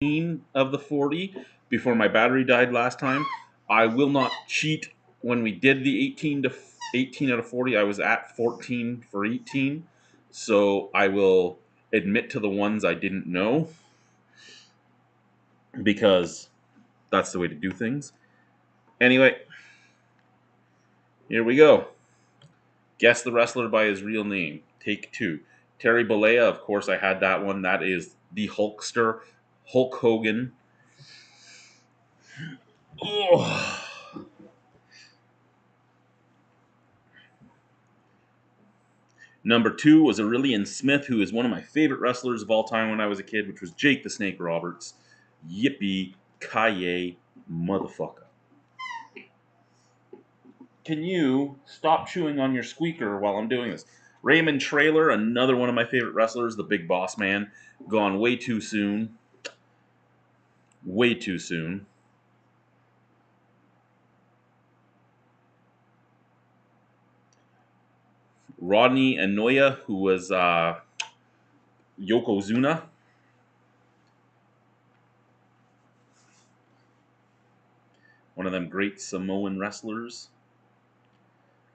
of the 40 before my battery died last time. I will not cheat. When we did the 18 out of 40, I was at 14 for 18. So I will admit to the ones I didn't know because that's the way to do things. Anyway, here we go. Guess the wrestler by his real name. Take two. Terry Bollea, of course, I had that one. That is the Hulkster, Hulk Hogan. Oh. Number two was Aurelian Smith, who is one of my favorite wrestlers of all time when I was a kid, which was Jake the Snake Roberts. Yippee ki motherfucker. Can you stop chewing on your squeaker while I'm doing this? Raymond Trailer, another one of my favorite wrestlers, the Big Boss Man, gone way too soon. Way too soon. Rodney Anoya, who was Yokozuna. One of them great Samoan wrestlers.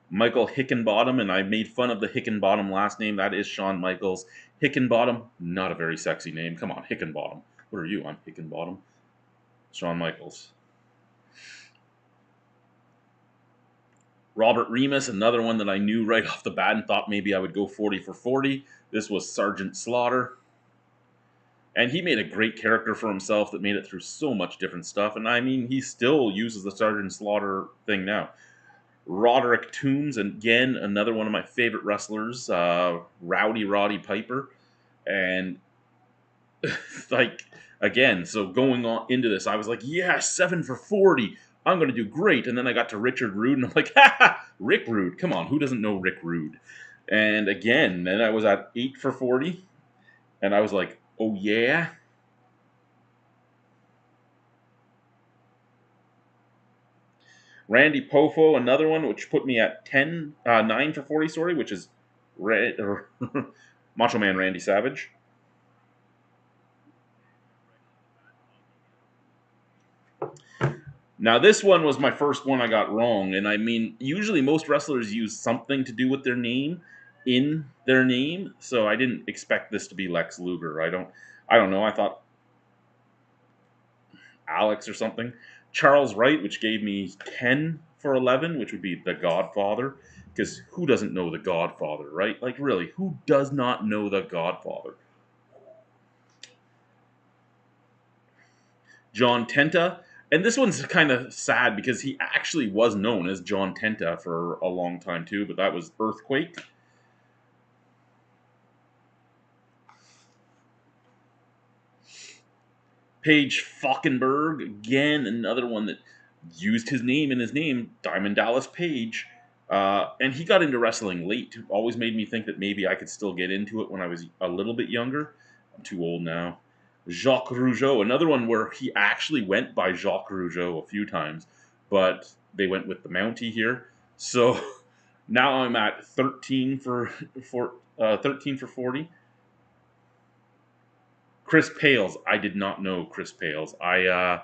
Michael Hickenbottom, and I made fun of the Hickenbottom last name. That is Shawn Michaels. Hickenbottom, not a very sexy name. Come on, Hickenbottom. What are you? I'm Hickenbottom. Shawn Michaels. Robert Remus, another one that I knew right off the bat and thought maybe I would go 40 for 40. This was Sergeant Slaughter. And he made a great character for himself that made it through so much different stuff. And I mean, he still uses the Sergeant Slaughter thing now. Roderick Toombs, again, another one of my favorite wrestlers, Rowdy Roddy Piper. And, like, again, so going on into this, I was like, yeah, 7 for 40. I'm going to do great. And then I got to Richard Rude, and I'm like, ha ha, Rick Rude. Come on, who doesn't know Rick Rude? And again, then I was at 8 for 40, and I was like, oh yeah? Randy Poffo, another one, which put me at 9 for 40, sorry, which is Macho Man Randy Savage. Now, this one was my first one I got wrong, and I mean, usually most wrestlers use something to do with their name in their name, so I didn't expect this to be Lex Luger. I don't know. I thought Alex or something. Charles Wright, which gave me 10 for 11, which would be The Godfather. Because who doesn't know The Godfather, right? Like, really, who does not know The Godfather? John Tenta. And this one's kind of sad because he actually was known as John Tenta for a long time too, but that was Earthquake. Paige Falkenberg, again, another one that used his name in his name, Diamond Dallas Page. And he got into wrestling late. Always made me think that maybe I could still get into it when I was a little bit younger. I'm too old now. Jacques Rougeau, another one where he actually went by Jacques Rougeau a few times, but they went with the Mountie here. So now I'm at 13 for 40. Chris Pales. I did not know Chris Pales. I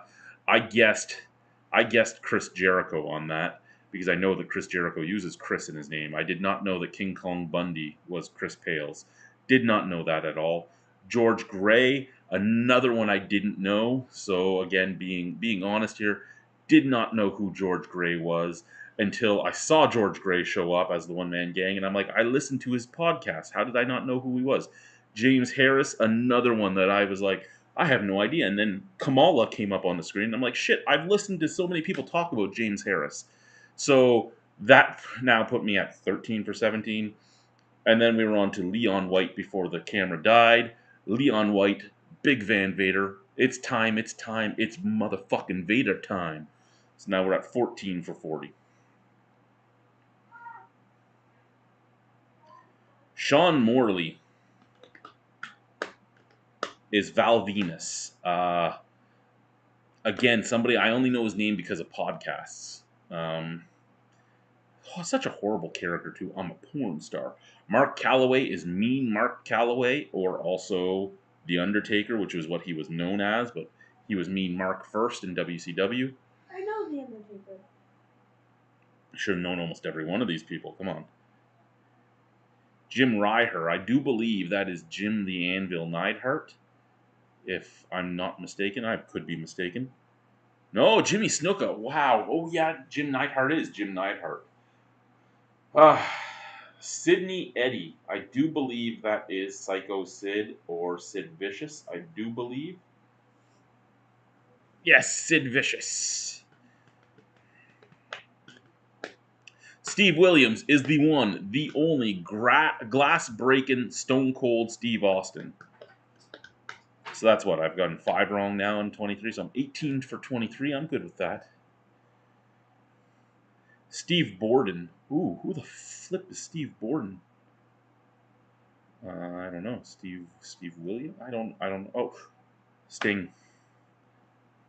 guessed I guessed Chris Jericho on that because I know that Chris Jericho uses Chris in his name. I did not know that King Kong Bundy was Chris Pales. Did not know that at all. George Gray, another one I didn't know. So again, being honest here, did not know who George Gray was until I saw George Gray show up as the one man gang, and I'm like, I listened to his podcast. How did I not know who he was? James Harris, another one that I was like, I have no idea. And then Kamala came up on the screen. And I'm like, shit, I've listened to so many people talk about James Harris. So that now put me at 13 for 17. And then we were on to Leon White before the camera died. Leon White, Big Van Vader. It's time, it's motherfucking Vader time. So now we're at 14 for 40. Sean Morley is Val Venus. Again, somebody I only know his name because of podcasts. Such a horrible character too. I'm a porn star. Mark Calloway is Mean Mark Calloway, or also The Undertaker, which was what he was known as, but he was Mean Mark first in WCW. I know The Undertaker. Should have known almost every one of these people. Come on. Jim Ryher. I do believe that is Jim the Anvil Neidhart. If I'm not mistaken, I could be mistaken. No, Jimmy Snuka. Wow. Oh yeah, Jim Neidhart is Jim Neidhart. Sidney Eddy. I do believe that is Psycho Sid or Sid Vicious. I do believe. Yes, Sid Vicious. Steve Williams is the one, the only glass breaking Stone Cold Steve Austin. So that's what I've gotten 5 wrong now in 23. So I'm 18 for 23. I'm good with that. Steve Borden. Ooh, who the flip is Steve Borden? I don't know. Steve Williams. I don't. Oh, Sting.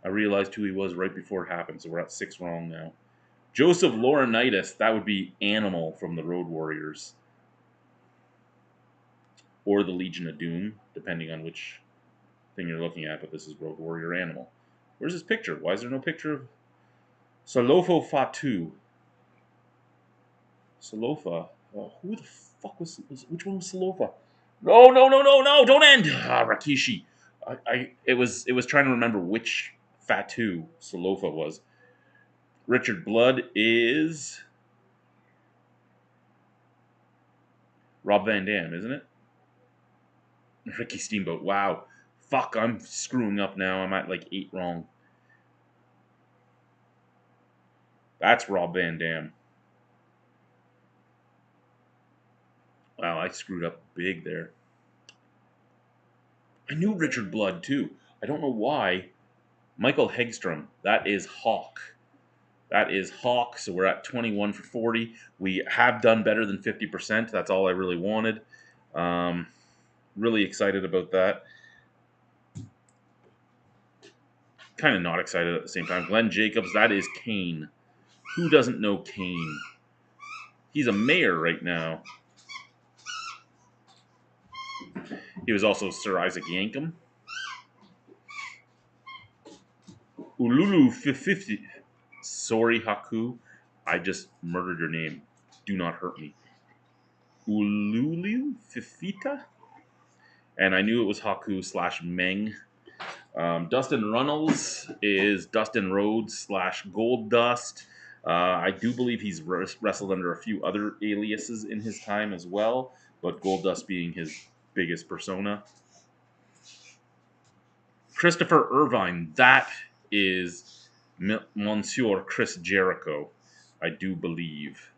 I realized who he was right before it happened. So we're at 6 wrong now. Joseph Laurinaitis. That would be Animal from the Road Warriors, or the Legion of Doom, depending on which thing you're looking at. But this is Road Warrior Animal. Where's his picture? Why is there no picture of Salofo Fatu? Salofa. Who the fuck was which one was Salofa? No, no, no, no, no! Don't end. Rikishi. It was trying to remember which Fatu Salofa was. Richard Blood is Rob Van Dam, isn't it? Ricky Steamboat. Wow. Fuck, I'm screwing up now. I'm at like 8 wrong. That's Rob Van Dam. Wow, I screwed up big there. I knew Richard Blood too. I don't know why. Michael Hegstrom. That is Hawk. That is Hawk. So we're at 21 for 40. We have done better than 50%. That's all I really wanted. Really excited about that. Kind of not excited at the same time. Glenn Jacobs. That is Kane. Who doesn't know Kane? He's a mayor right now. He was also Sir Isaac Yankem. Ululu 50. Sorry, Haku. I just murdered your name. Do not hurt me. Ululu Fifita? And I knew it was Haku / Meng. Dustin Runnels is Dustin Rhodes / Gold Dust. I do believe he's wrestled under a few other aliases in his time as well, but Gold Dust being his biggest persona. Christopher Irvine, that is Monsieur Chris Jericho, I do believe.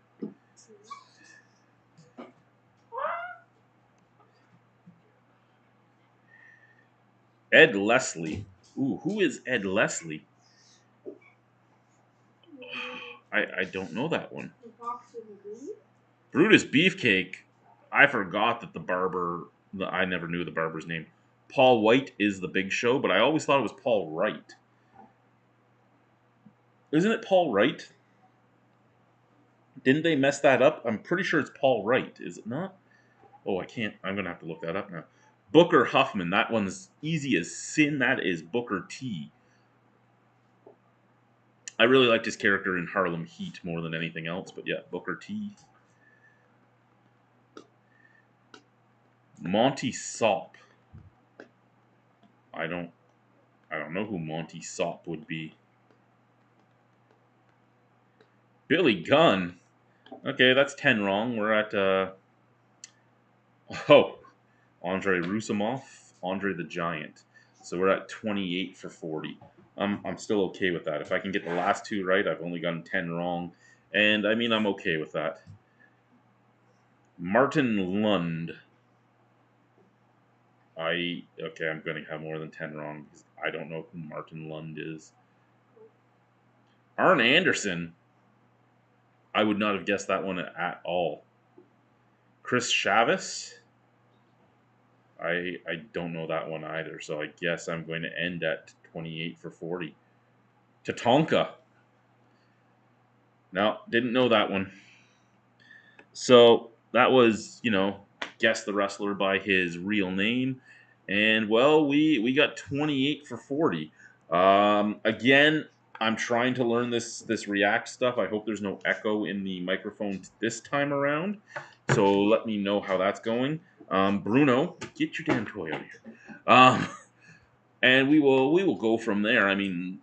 Ed Leslie. Ooh, who is Ed Leslie? I don't know that one. Brutus Beefcake. I forgot that the barber. I never knew the barber's name. Paul White is the Big Show, but I always thought it was Paul Wright. Isn't it Paul Wright? Didn't they mess that up? I'm pretty sure it's Paul Wright. Is it not? Oh, I can't. I'm going to have to look that up now. Booker Huffman. That one's easy as sin. That is Booker T. I really liked his character in Harlem Heat more than anything else, but yeah, Booker T. Monty Sop. I don't know who Monty Sop would be. Billy Gunn. Okay, that's 10 wrong. We're at Andre Rusimov, Andre the Giant. So we're at 28 for 40. I'm still okay with that. If I can get the last 2 right, I've only gotten 10 wrong. And I mean, I'm okay with that. Martin Lund. I'm going to have more than 10 wrong because I don't know who Martin Lund is. Arn Anderson. I would not have guessed that one at all. Chris Chavez. I don't know that one either, so I guess I'm going to end at 28 for 40. Tatanka. No, didn't know that one. So that was, guess the wrestler by his real name. And well, we got 28 for 40. Again, I'm trying to learn this React stuff. I hope there's no echo in the microphone this time around. So let me know how that's going. Bruno, get your damn toy out of here. And we will go from there. I mean,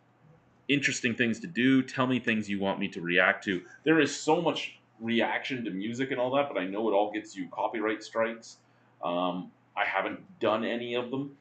interesting things to do. Tell me things you want me to react to. There is so much reaction to music and all that, but I know it all gets you copyright strikes. I haven't done any of them.